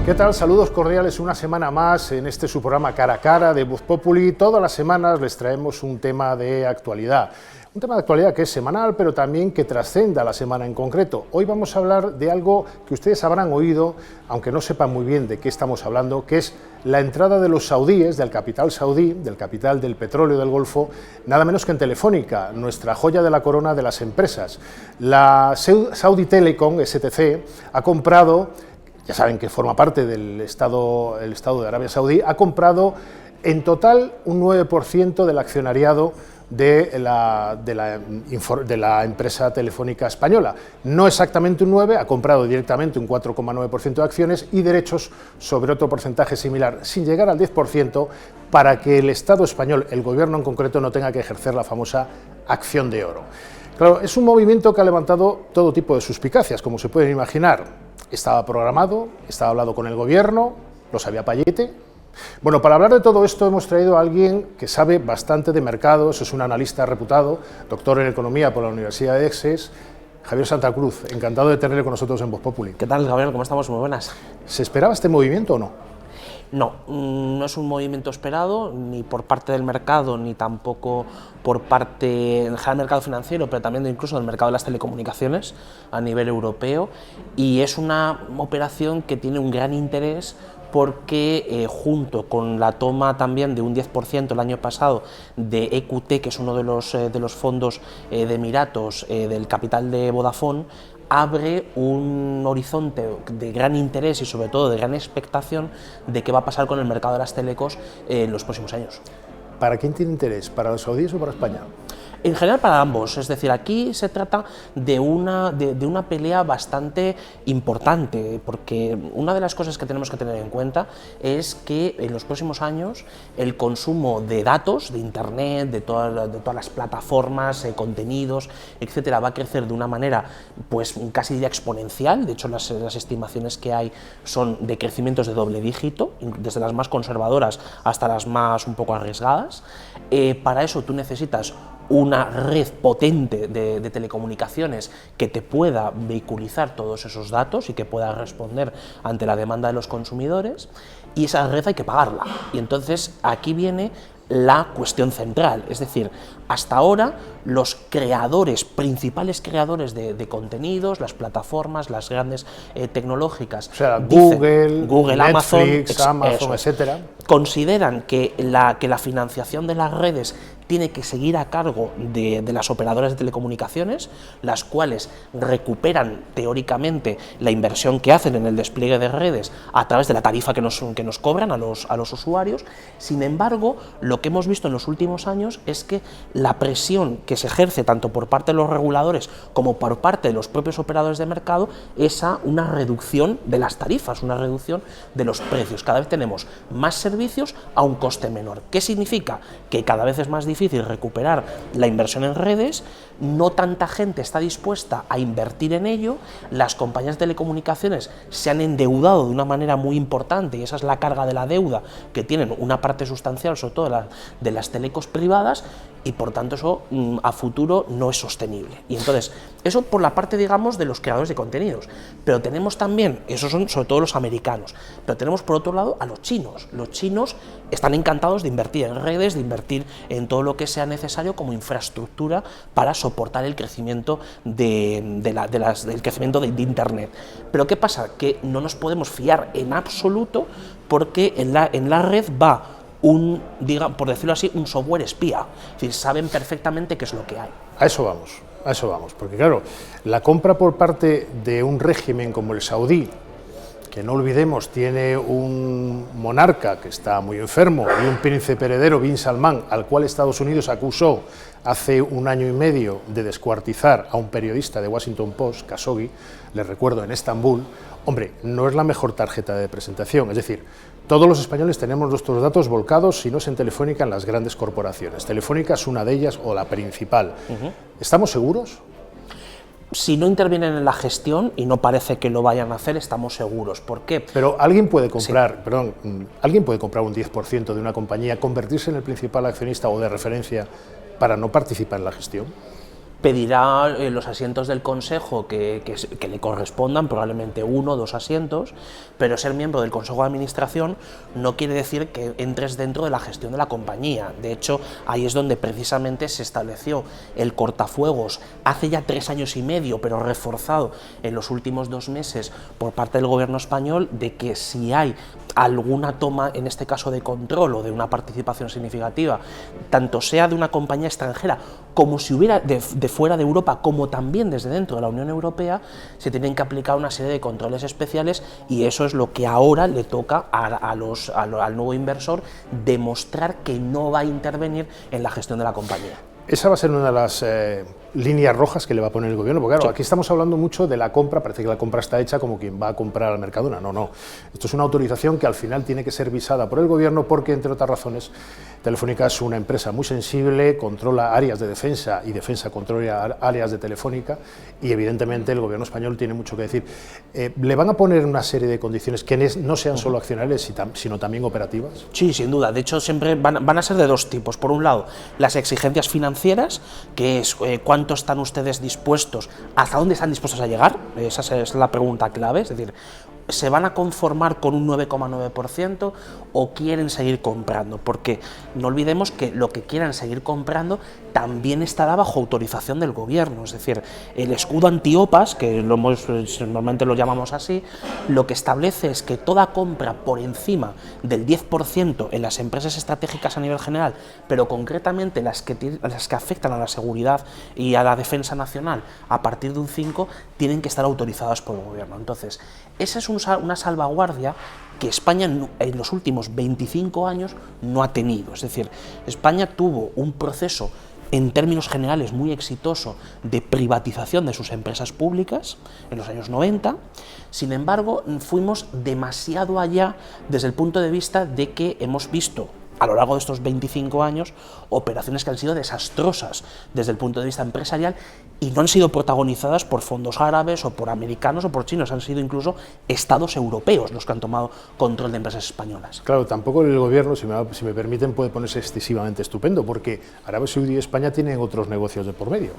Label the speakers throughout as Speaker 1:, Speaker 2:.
Speaker 1: ¿Qué tal? Saludos cordiales una semana más en este su programa Cara a Cara de Voz Populi. Todas las semanas les traemos un tema de actualidad. Un tema de actualidad que es semanal, pero también que trascenda la semana en concreto. Hoy vamos a hablar de algo que ustedes habrán oído, aunque no sepan muy bien de qué estamos hablando, que es la entrada de los saudíes, del capital saudí, del capital del petróleo del Golfo, nada menos que en Telefónica, nuestra joya de la corona de las empresas. La Saudi Telecom, STC, ha comprado, ya saben que forma parte del Estado de Arabia Saudí, ha comprado en total un 9% del accionariado de la empresa telefónica española. No exactamente un 9%, ha comprado directamente un 4,9% de acciones y derechos sobre otro porcentaje similar, sin llegar al 10%, para que el Estado español, el gobierno en concreto, no tenga que ejercer la famosa acción de oro. Claro, es un movimiento que ha levantado todo tipo de suspicacias, como se pueden imaginar. Estaba programado, estaba hablado con el gobierno, lo sabía Payete. Bueno, para hablar de todo esto hemos traído a alguien que sabe bastante de mercados, es un analista reputado, doctor en Economía por la Universidad de Essex, Javier Santa Cruz. Encantado de tenerle con nosotros en Voz Populi.
Speaker 2: ¿Qué tal, Gabriel? ¿Cómo estamos? Muy buenas.
Speaker 1: ¿Se esperaba este movimiento o no?
Speaker 2: No, no es un movimiento esperado, ni por parte del mercado, ni tampoco por parte del mercado financiero, pero también incluso del mercado de las telecomunicaciones a nivel europeo, y es una operación que tiene un gran interés porque junto con la toma también de un 10% el año pasado de EQT, que es uno de los fondos de Emiratos del capital de Vodafone, abre un horizonte de gran interés y sobre todo de gran expectación de qué va a pasar con el mercado de las telecos en los próximos años.
Speaker 1: ¿Para quién tiene interés? ¿Para los saudíes o para España?
Speaker 2: En general para ambos, es decir, aquí se trata de una pelea bastante importante, porque una de las cosas que tenemos que tener en cuenta es que en los próximos años el consumo de datos, de internet, de todas las plataformas, contenidos, etcétera, va a crecer de una manera pues casi diría exponencial. De hecho las estimaciones que hay son de crecimientos de doble dígito, desde las más conservadoras hasta las más un poco arriesgadas. Para eso tú necesitas una red potente de telecomunicaciones que te pueda vehiculizar todos esos datos y que pueda responder ante la demanda de los consumidores, y esa red hay que pagarla. Y entonces aquí viene la cuestión central, es decir, hasta ahora los principales creadores de contenidos, las plataformas, las grandes tecnológicas,
Speaker 1: o sea, Google, Netflix, Amazon, etcétera,
Speaker 2: consideran que la financiación de las redes tiene que seguir a cargo de las operadoras de telecomunicaciones, las cuales recuperan teóricamente la inversión que hacen en el despliegue de redes a través de la tarifa que nos cobran a los usuarios. Sin embargo, lo que hemos visto en los últimos años es que la presión que se ejerce tanto por parte de los reguladores como por parte de los propios operadores de mercado es a una reducción de las tarifas, una reducción de los precios. Cada vez tenemos más servicios a un coste menor. ¿Qué significa? Que cada vez es más difícil recuperar la inversión en redes, no tanta gente está dispuesta a invertir en ello, las compañías de telecomunicaciones se han endeudado de una manera muy importante y esa es la carga de la deuda que tienen una parte sustancial, sobre todo de las telecos privadas, y por tanto eso a futuro no es sostenible. Y entonces, eso por la parte, digamos, de los creadores de contenidos, pero tenemos también, esos son sobre todo los americanos, pero tenemos por otro lado a los chinos. Los chinos están encantados de invertir en redes, de invertir en todo lo que sea necesario como infraestructura para soportar el crecimiento del crecimiento de Internet. Pero ¿qué pasa? Que no nos podemos fiar en absoluto porque en la red va por decirlo así, un software espía. Es decir, saben perfectamente qué es lo que hay.
Speaker 1: A eso vamos, porque claro, la compra por parte de un régimen como el saudí, que no olvidemos tiene un monarca que está muy enfermo y un príncipe heredero, Bin Salman, al cual Estados Unidos acusó hace un año y medio de descuartizar a un periodista de Washington Post, Khashoggi, les recuerdo, en Estambul. Hombre, no es la mejor tarjeta de presentación, es decir, todos los españoles tenemos nuestros datos volcados, si no es en Telefónica, en las grandes corporaciones. Telefónica es una de ellas o la principal. ¿Estamos seguros?
Speaker 2: Si no intervienen en la gestión, y no parece que lo vayan a hacer, estamos seguros. ¿Por qué?
Speaker 1: Pero alguien puede comprar, alguien puede comprar un 10% de una compañía, convertirse en el principal accionista o de referencia para no participar en la gestión.
Speaker 2: pedirá los asientos del Consejo que le correspondan, probablemente 1 o 2 asientos, pero ser miembro del Consejo de Administración no quiere decir que entres dentro de la gestión de la compañía. De hecho, ahí es donde precisamente se estableció el cortafuegos hace ya 3 años y medio, pero reforzado en los últimos 2 meses por parte del gobierno español, de que si hay alguna toma, en este caso de control o de una participación significativa, tanto sea de una compañía extranjera como si hubiera de fuera de Europa, como también desde dentro de la Unión Europea, se tienen que aplicar una serie de controles especiales, y eso es lo que ahora le toca al nuevo inversor, demostrar que no va a intervenir en la gestión de la compañía.
Speaker 1: Esa va a ser una de las líneas rojas que le va a poner el gobierno, porque claro,
Speaker 2: Sí.
Speaker 1: aquí estamos hablando mucho de la compra, parece que la compra está hecha como quien va a comprar al Mercadona. No, esto es una autorización que al final tiene que ser visada por el gobierno, porque entre otras razones Telefónica es una empresa muy sensible, controla áreas de defensa, y defensa controla áreas de Telefónica, y evidentemente el gobierno español tiene mucho que decir. ¿Le van a poner una serie de condiciones que no sean solo accionariales, sino también operativas?
Speaker 2: Sí, sin duda. De hecho, siempre van a ser de 2 tipos. Por un lado, las exigencias financieras, que es cuánto están ustedes dispuestos, hasta dónde están dispuestos a llegar. Esa es la pregunta clave. Es decir, ¿se van a conformar con un 9,9% o quieren seguir comprando? Porque no olvidemos que lo que quieran seguir comprando también estará bajo autorización del gobierno. Es decir, el escudo antiopas, que normalmente lo llamamos así, lo que establece es que toda compra por encima del 10% en las empresas estratégicas a nivel general, pero concretamente las que afectan a la seguridad y a la defensa nacional, a partir de un 5%, tienen que estar autorizadas por el gobierno. Entonces, esa es una salvaguardia que España en los últimos 25 años no ha tenido. Es decir, España tuvo un proceso en términos generales muy exitoso de privatización de sus empresas públicas en los años 90, sin embargo fuimos demasiado allá desde el punto de vista de que hemos visto a lo largo de estos 25 años operaciones que han sido desastrosas desde el punto de vista empresarial, y no han sido protagonizadas por fondos árabes o por americanos o por chinos, han sido incluso estados europeos los que han tomado control de empresas españolas.
Speaker 1: Claro, tampoco el gobierno, si me permiten, puede ponerse excesivamente estupendo, porque Arabia Saudí y España tienen otros negocios de por medio.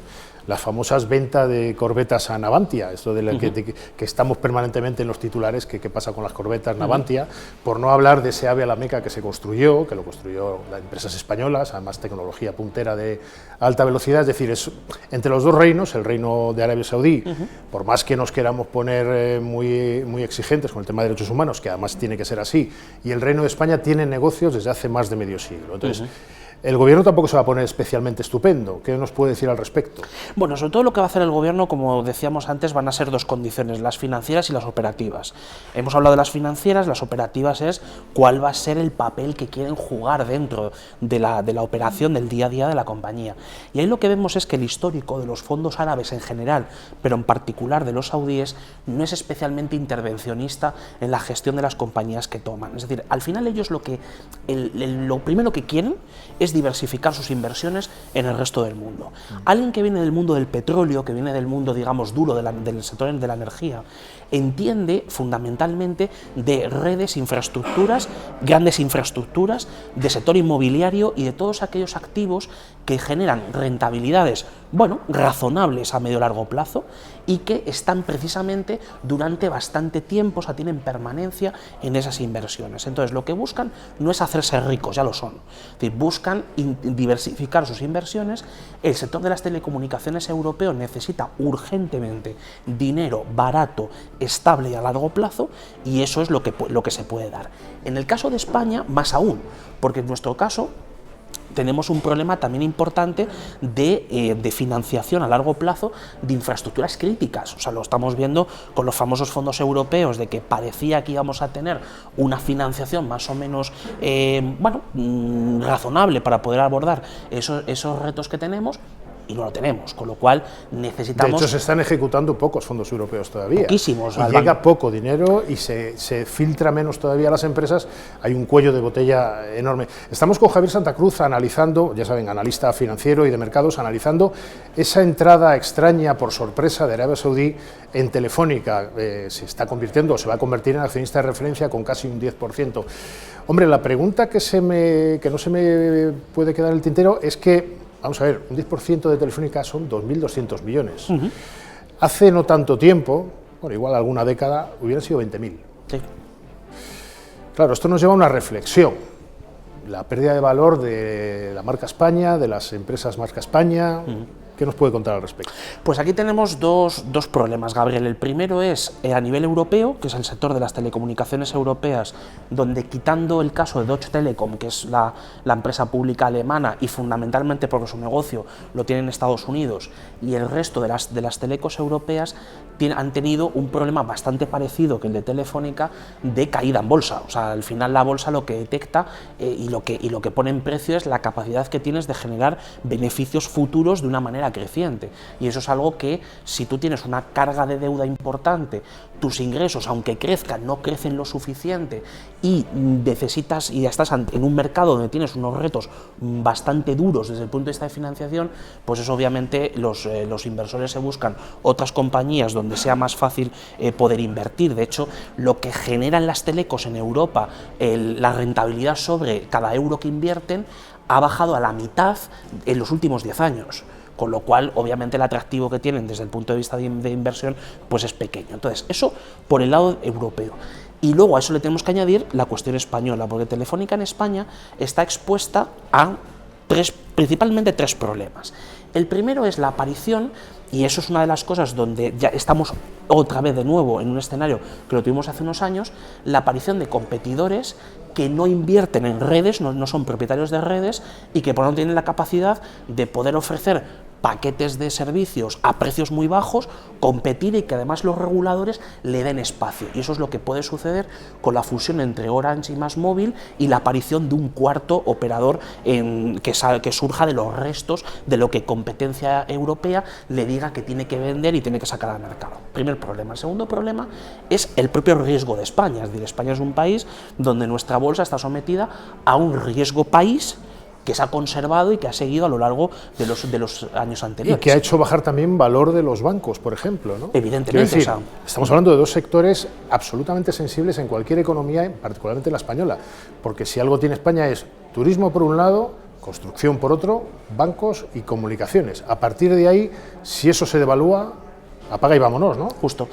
Speaker 1: Las famosas ventas de corbetas a Navantia, esto de la que estamos permanentemente en los titulares, qué pasa con las corbetas Navantia, por no hablar de ese AVE a la Meca que se construyó, que lo construyó las empresas españolas, además tecnología puntera de alta velocidad. Es decir, es entre los dos reinos, el reino de Arabia Saudí, por más que nos queramos poner muy exigentes con el tema de derechos humanos, que además tiene que ser así, y el reino de España tiene negocios desde hace más de medio siglo. Entonces, el gobierno tampoco se va a poner especialmente estupendo. ¿Qué nos puede decir al respecto?
Speaker 2: Bueno, sobre todo lo que va a hacer el gobierno, como decíamos antes, van a ser 2 condiciones, las financieras y las operativas. Hemos hablado de las financieras, las operativas es cuál va a ser el papel que quieren jugar dentro de la operación del día a día de la compañía. Y ahí lo que vemos es que el histórico de los fondos árabes en general, pero en particular de los saudíes, no es especialmente intervencionista en la gestión de las compañías que toman. Es decir, al final ellos lo primero que quieren es diversificar sus inversiones en el resto del mundo. Alguien que viene del mundo del petróleo, que viene del mundo, digamos, duro del sector de la energía, entiende fundamentalmente de redes, infraestructuras, grandes infraestructuras, de sector inmobiliario y de todos aquellos activos que generan rentabilidades, bueno, razonables a medio largo plazo, y que están precisamente durante bastante tiempo, o sea, tienen permanencia en esas inversiones. Entonces, lo que buscan no es hacerse ricos, ya lo son. Es decir, buscan diversificar sus inversiones. El sector de las telecomunicaciones europeo necesita urgentemente dinero barato, estable y a largo plazo, y eso es lo que se puede dar. En el caso de España, más aún, porque en nuestro caso tenemos un problema también importante de financiación a largo plazo de infraestructuras críticas. O sea, lo estamos viendo con los famosos fondos europeos, de que parecía que íbamos a tener una financiación más o menos razonable para poder abordar esos retos que tenemos, y no lo tenemos, con lo cual necesitamos...
Speaker 1: De hecho, se están ejecutando pocos fondos europeos todavía.
Speaker 2: Poquísimos.
Speaker 1: Y llega poco dinero y se filtra menos todavía a las empresas. Hay un cuello de botella enorme. Estamos con Javier Santa Cruz analizando, ya saben, analista financiero y de mercados, analizando esa entrada extraña por sorpresa de Arabia Saudí en Telefónica. Se está convirtiendo, o se va a convertir en accionista de referencia con casi un 10%. Hombre, la pregunta que no se me puede quedar en el tintero es que vamos a ver, un 10% de Telefónica son 2.200 millones. Hace no tanto tiempo, bueno, igual alguna década, hubieran sido 20.000.
Speaker 2: Sí.
Speaker 1: Claro, esto nos lleva a una reflexión. La pérdida de valor de la marca España, de las empresas marca España. ¿Qué nos puede contar al respecto?
Speaker 2: Pues aquí tenemos dos problemas, Gabriel. El primero es a nivel europeo, que es el sector de las telecomunicaciones europeas, donde, quitando el caso de Deutsche Telekom, que es la empresa pública alemana, y fundamentalmente porque su negocio lo tiene en Estados Unidos, y el resto de las telecos europeas han tenido un problema bastante parecido que el de Telefónica, de caída en bolsa. O sea, al final la bolsa lo que detecta y lo que pone en precio es la capacidad que tienes de generar beneficios futuros de una manera creciente, y eso es algo que, si tú tienes una carga de deuda importante, tus ingresos, aunque crezcan, no crecen lo suficiente y necesitas, y ya estás en un mercado donde tienes unos retos bastante duros desde el punto de vista de financiación, pues eso, obviamente los inversores se buscan otras compañías donde sea más fácil poder invertir. De hecho, lo que generan las telecos en Europa, la rentabilidad sobre cada euro que invierten, ha bajado a la mitad en los últimos 10 años. Con lo cual, obviamente, el atractivo que tienen desde el punto de vista de inversión pues es pequeño. Entonces, eso por el lado europeo. Y luego a eso le tenemos que añadir la cuestión española, porque Telefónica en España está expuesta a principalmente tres problemas. El primero es la aparición, y eso es una de las cosas donde ya estamos otra vez de nuevo en un escenario que lo tuvimos hace unos años, la aparición de competidores que no invierten en redes, no son propietarios de redes, y que por lo tanto tienen la capacidad de poder ofrecer paquetes de servicios a precios muy bajos, competir, y que además los reguladores le den espacio. Y eso es lo que puede suceder con la fusión entre Orange y MásMóvil y la aparición de un cuarto operador que surja de los restos de lo que competencia europea le diga que tiene que vender y tiene que sacar al mercado. Primer problema. El segundo problema es el propio riesgo de España. Es decir, España es un país donde nuestra bolsa está sometida a un riesgo país que se ha conservado y que ha seguido a lo largo de los años anteriores.
Speaker 1: Y que ha hecho bajar también valor de los bancos, por ejemplo, ¿no?
Speaker 2: Evidentemente.
Speaker 1: Decir, estamos hablando de dos sectores absolutamente sensibles en cualquier economía, particularmente la española, porque si algo tiene España es turismo por un lado, construcción por otro, bancos y comunicaciones. A partir de ahí, si eso se devalúa, apaga y vámonos, ¿no?
Speaker 2: Justo.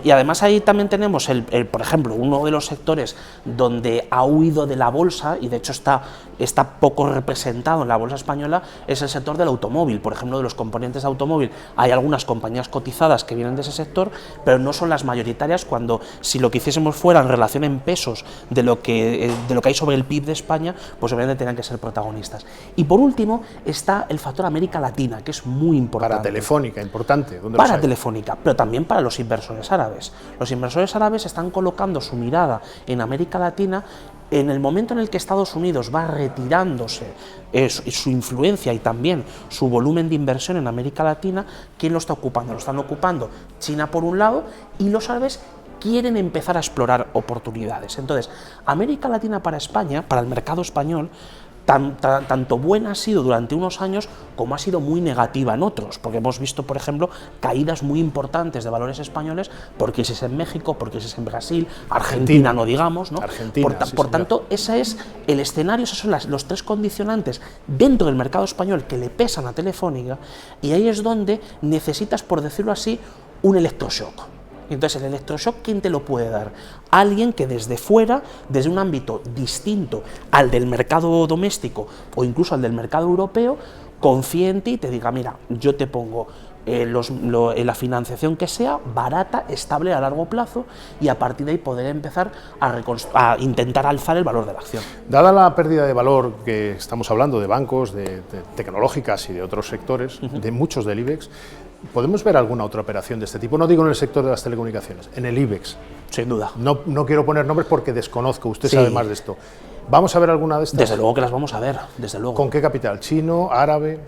Speaker 2: Y además ahí también tenemos, por ejemplo, uno de los sectores donde ha huido de la bolsa, y de hecho está poco representado en la bolsa española, es el sector del automóvil. Por ejemplo, de los componentes de automóvil hay algunas compañías cotizadas que vienen de ese sector, pero no son las mayoritarias, cuando, si lo que hiciésemos fuera en relación en pesos de lo que hay sobre el PIB de España, pues obviamente tendrían que ser protagonistas. Y por último está el factor América Latina, que es muy importante.
Speaker 1: Para Telefónica, importante.
Speaker 2: Para Telefónica, pero también para los inversores árabes. Los inversores árabes están colocando su mirada en América Latina. En el momento en el que Estados Unidos va retirándose su influencia y también su volumen de inversión en América Latina, ¿quién lo está ocupando? Lo están ocupando China por un lado, y los árabes quieren empezar a explorar oportunidades. Entonces, América Latina para España, para el mercado español, tanto buena ha sido durante unos años como ha sido muy negativa en otros, porque hemos visto, por ejemplo, caídas muy importantes de valores españoles por crisis en México, por crisis en Brasil, Argentina no digamos, ¿no? Por tanto, ese es el escenario, esos son los tres condicionantes dentro del mercado español que le pesan a Telefónica, y ahí es donde necesitas, por decirlo así, un electroshock. Entonces, el electroshock, ¿quién te lo puede dar? Alguien que desde fuera, desde un ámbito distinto al del mercado doméstico o incluso al del mercado europeo, confíe en ti y te diga, mira, yo te pongo la financiación que sea, barata, estable a largo plazo, y a partir de ahí poder empezar a intentar alzar el valor de la acción.
Speaker 1: Dada la pérdida de valor que estamos hablando de bancos, de tecnológicas y de otros sectores, de muchos del IBEX, ¿podemos ver alguna otra operación de este tipo? No digo en el sector de las telecomunicaciones, en el IBEX.
Speaker 2: Sin duda.
Speaker 1: No quiero poner nombres porque desconozco, usted sabe más de esto. ¿Vamos a ver alguna de estas?
Speaker 2: Desde luego que las vamos a ver, desde luego.
Speaker 1: ¿Con qué capital? ¿Chino? ¿Árabe?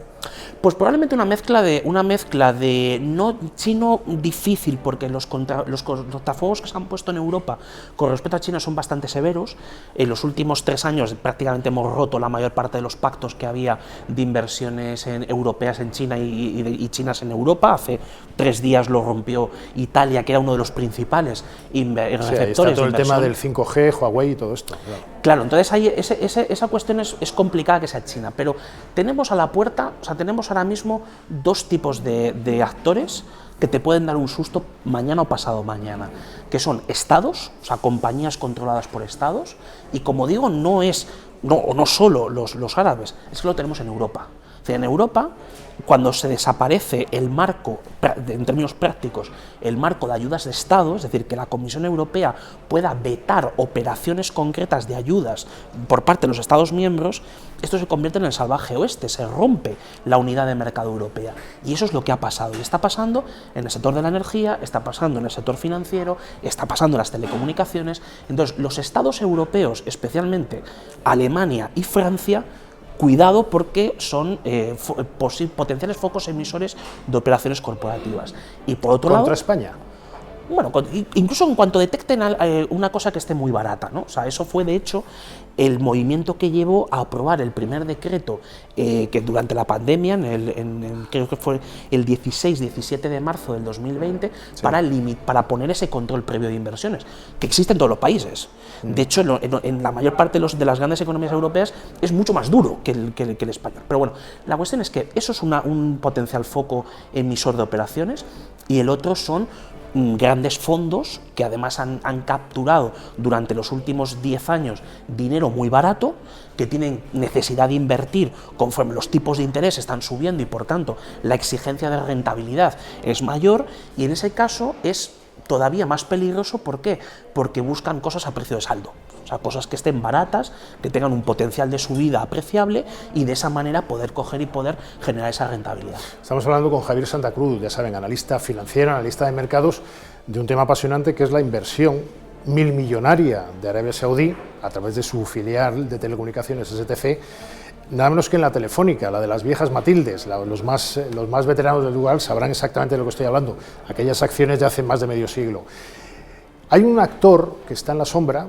Speaker 2: Pues probablemente una mezcla de no chino difícil, porque los cortafuegos que se han puesto en Europa con respecto a China son bastante severos. En los últimos 3 años prácticamente hemos roto la mayor parte de los pactos que había de inversiones europeas en China y chinas en Europa. Hace 3 días lo rompió Italia, que era uno de los principales receptores.
Speaker 1: Sí, ahí está todo el tema del 5G, Huawei y todo esto.
Speaker 2: Claro, entonces ahí esa cuestión es complicada que sea China, pero tenemos a la puerta, o sea, sea, tenemos ahora mismo dos tipos de actores que te pueden dar un susto mañana o pasado mañana, que son estados, o sea, compañías controladas por estados, y como digo, no solo los árabes, es que lo tenemos en Europa. O sea, en Europa, cuando se desaparece el marco, en términos prácticos, el marco de ayudas de Estado, es decir, que la Comisión Europea pueda vetar operaciones concretas de ayudas por parte de los Estados miembros, esto se convierte en el salvaje oeste, se rompe la unidad de mercado europea. Y eso es lo que ha pasado. Y está pasando en el sector de la energía, está pasando en el sector financiero, está pasando en las telecomunicaciones. Entonces, los Estados europeos, especialmente Alemania y Francia, cuidado porque son potenciales focos emisores de operaciones corporativas. Y por otro lado...
Speaker 1: ¿Contra España?
Speaker 2: Bueno, incluso en cuanto detecten una cosa que esté muy barata, ¿no? O sea, eso fue de hecho el movimiento que llevó a aprobar el primer decreto que durante la pandemia, creo que fue el 16-17 de marzo del 2020, sí, para poner ese control previo de inversiones, que existe en todos los países. De hecho, en la mayor parte de las grandes economías europeas es mucho más duro que el español. Pero bueno, la cuestión es que eso es un potencial foco emisor de operaciones, y el otro son grandes fondos que además han capturado durante los últimos 10 años dinero muy barato, que tienen necesidad de invertir conforme los tipos de interés están subiendo y por tanto la exigencia de rentabilidad es mayor, y en ese caso es todavía más peligroso. ¿Por qué? Porque buscan cosas a precio de saldo, o sea, cosas que estén baratas, que tengan un potencial de subida apreciable, y de esa manera poder coger y poder generar esa rentabilidad.
Speaker 1: Estamos hablando con Javier Santa Cruz, ya saben, analista financiero, analista de mercados, de un tema apasionante que es la inversión milmillonaria de Arabia Saudí a través de su filial de telecomunicaciones STC, nada menos que en la Telefónica, la de las viejas Matildes. Los más veteranos del lugar sabrán exactamente de lo que estoy hablando, aquellas acciones de hace más de medio siglo. Hay un actor que está en la sombra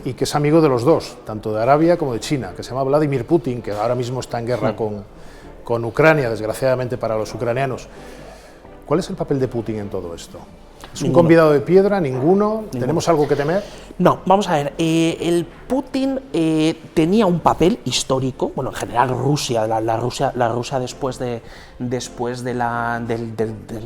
Speaker 1: y que es amigo de los dos, tanto de Arabia como de China, que se llama Vladimir Putin, que ahora mismo está en guerra con Ucrania, desgraciadamente para los ucranianos. ¿Cuál es el papel de Putin en todo esto? ¿Es un convidado de piedra? ¿Ninguno? ¿Tenemos algo que temer? No,
Speaker 2: vamos a ver, el Putin tenía un papel histórico, bueno, en general Rusia, la Rusia después del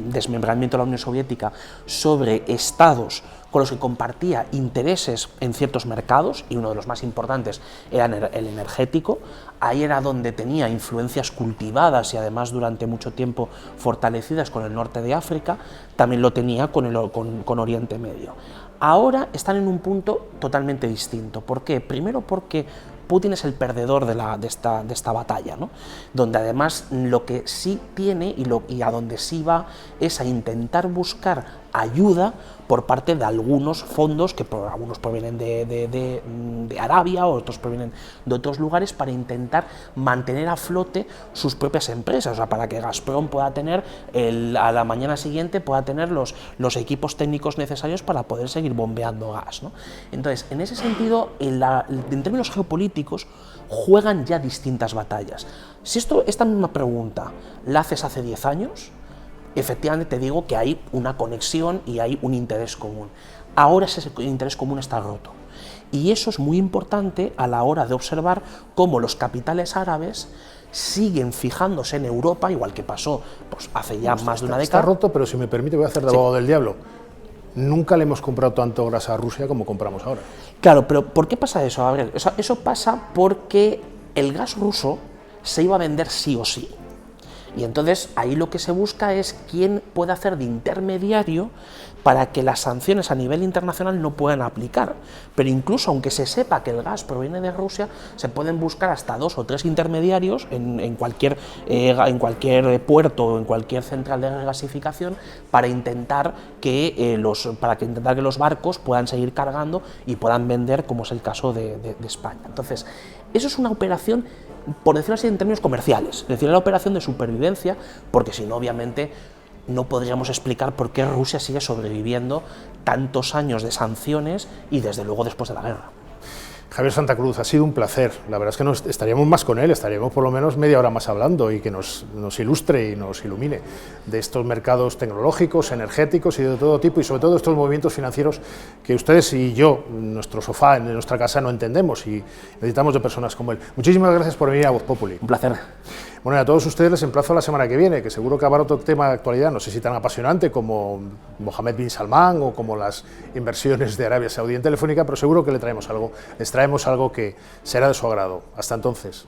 Speaker 2: desmembramiento de la Unión Soviética, sobre estados con los que compartía intereses en ciertos mercados, y uno de los más importantes era el energético. Ahí era donde tenía influencias cultivadas y además durante mucho tiempo fortalecidas con el norte de África, también lo tenía con Oriente Medio. Ahora están en un punto totalmente distinto. ¿Por qué? Primero porque Putin es el perdedor de esta batalla, ¿no? Donde además lo que sí tiene y a donde sí va es a intentar buscar ayuda por parte de algunos fondos, que algunos provienen de Arabia, otros provienen de otros lugares, para intentar mantener a flote sus propias empresas, o sea, para que Gazprom pueda tener, a la mañana siguiente pueda tener los equipos técnicos necesarios para poder seguir bombeando gas, ¿no? Entonces, en ese sentido, en términos geopolíticos, juegan ya distintas batallas. Si esta misma pregunta la haces hace 10 años, efectivamente te digo que hay una conexión y hay un interés común. Ahora ese interés común está roto. Y eso es muy importante a la hora de observar cómo los capitales árabes siguen fijándose en Europa, igual que pasó pues, hace ya más de una década.
Speaker 1: Está roto, pero si me permite voy a hacer de abogado del diablo. Nunca le hemos comprado tanto gas a Rusia como compramos ahora.
Speaker 2: Claro, pero ¿por qué pasa eso, Gabriel? Eso pasa porque el gas ruso se iba a vender sí o sí. Y entonces ahí lo que se busca es quién puede hacer de intermediario para que las sanciones a nivel internacional no puedan aplicar. Pero incluso aunque se sepa que el gas proviene de Rusia, se pueden buscar hasta 2 o 3 intermediarios en cualquier puerto o en cualquier central de regasificación para intentar que los barcos puedan seguir cargando y puedan vender, como es el caso de España. Entonces, eso es una operación, por decirlo así, en términos comerciales, es decir, la operación de supervivencia, porque si no, obviamente, no podríamos explicar por qué Rusia sigue sobreviviendo tantos años de sanciones y desde luego después de la guerra.
Speaker 1: Javier Santa Cruz, ha sido un placer. La verdad es que estaríamos más con él, estaríamos por lo menos media hora más hablando y que nos ilustre y nos ilumine de estos mercados tecnológicos, energéticos y de todo tipo, y sobre todo estos movimientos financieros que ustedes y yo, en nuestro sofá, en nuestra casa, no entendemos, y necesitamos de personas como él. Muchísimas gracias por venir a Voz Populi.
Speaker 2: Un placer.
Speaker 1: Bueno, y a todos ustedes les emplazo a la semana que viene, que seguro que habrá otro tema de actualidad, no sé si tan apasionante como Mohammed bin Salman o como las inversiones de Arabia Saudí en Telefónica, pero seguro que les traemos algo que será de su agrado. Hasta entonces.